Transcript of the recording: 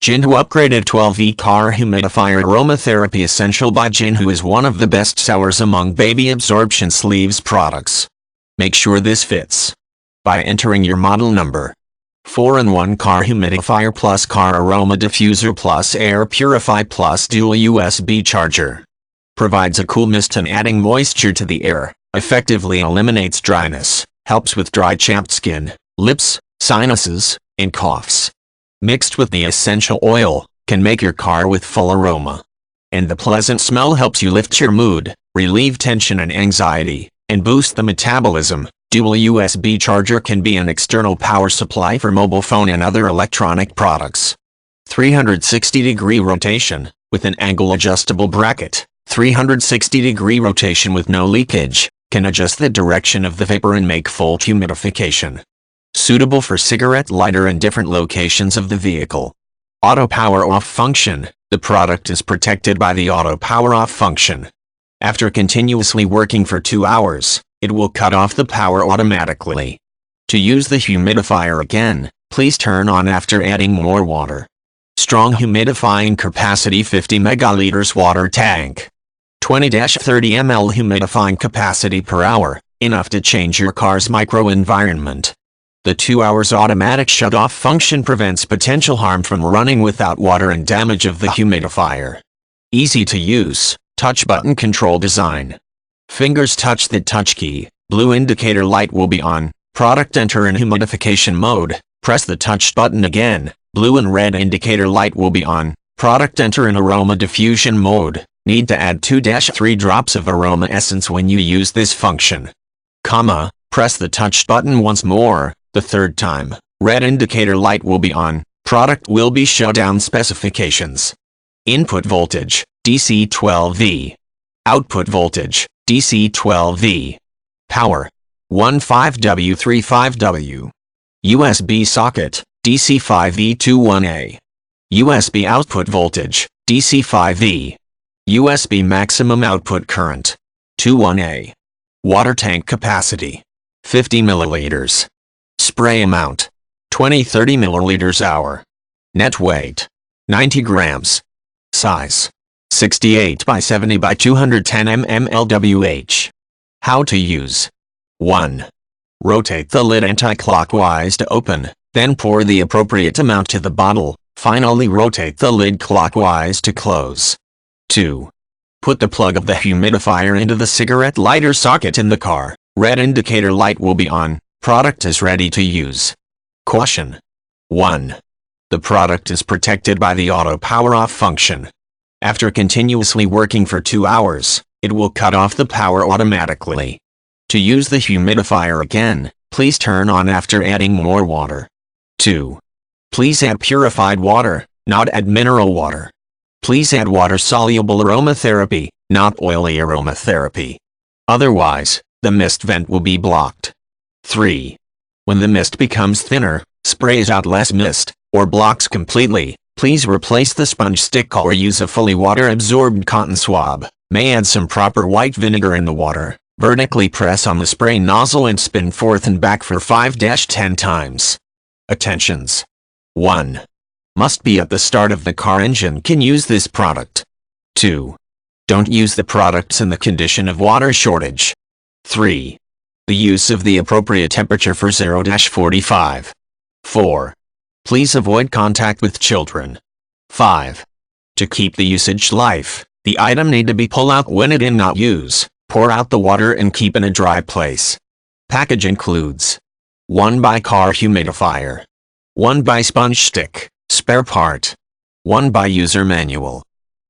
Jinhoo upgraded 12V car humidifier aromatherapy essential by Jinhoo is one of the best sellers among baby absorption sleeves products. Make sure this fits by entering your model number. 4-in-1 car humidifier plus car aroma diffuser plus air purify plus dual USB charger. Provides a cool mist and adding moisture to the air, effectively eliminates dryness, helps with dry chapped skin, lips, sinuses, and coughs. Mixed with the essential oil, can make your car with full aroma. And the pleasant smell helps you lift your mood, relieve tension and anxiety, and boost the metabolism. Dual USB charger can be an external power supply for mobile phone and other electronic products. 360-degree rotation, with an angle adjustable bracket. 360-degree rotation with no leakage, can adjust the direction of the vapor and make full humidification. Suitable for cigarette lighter in different locations of the vehicle. Auto power off function. The product is protected by the auto power off function. After continuously working for 2 hours, it will cut off the power automatically. To use the humidifier again, please turn on after adding more water. Strong humidifying capacity 50 megaliters water tank. 20-30 ml humidifying capacity per hour, enough to change your car's microenvironment. The 2 hours automatic shut-off function prevents potential harm from running without water and damage of the humidifier. Easy to use, touch button control design. Fingers touch the touch key, blue indicator light will be on, product enter in humidification mode, press the touch button again, blue and red indicator light will be on, product enter in aroma diffusion mode, need to add 2-3 drops of aroma essence when you use this function. Press the touch button once more. The third time, red indicator light will be on, product will be shut down specifications. Input voltage, DC 12V. Output voltage, DC 12V. Power, 15W35W. USB socket, DC 5V21A. USB output voltage, DC 5V. USB maximum output current, 21A. Water tank capacity, 50 milliliters. Spray amount, 20-30 milliliters hour. Net weight, 90 grams. Size, 68 by 70 by 210 mm LWH. How to use. 1. Rotate the lid anti-clockwise to open, then pour the appropriate amount to the bottle, finally rotate the lid clockwise to close. 2. Put the plug of the humidifier into the cigarette lighter socket in the car, red indicator light will be on. Product is ready to use. Caution. 1. The product is protected by the auto power off function. After continuously working for 2 hours, it will cut off the power automatically. To use the humidifier again, please turn on after adding more water. 2. Please add purified water, not add mineral water. Please add water-soluble aromatherapy, not oily aromatherapy. Otherwise, the mist vent will be blocked. 3. When the mist becomes thinner, sprays out less mist, or blocks completely, please replace the sponge stick or use a fully water-absorbed cotton swab. May add some proper white vinegar in the water. Vertically press on the spray nozzle and spin forth and back for 5-10 times. Attentions. 1. Must be at the start of the car engine can use this product. 2. Don't use the products in the condition of water shortage. 3. The use of the appropriate temperature for 0-45. 4. Please avoid contact with children. 5. To keep the usage life, the item need to be pull out when it in not use, pour out the water and keep in a dry place. Package includes 1 by car humidifier, 1 by sponge stick, spare part, 1 by user manual.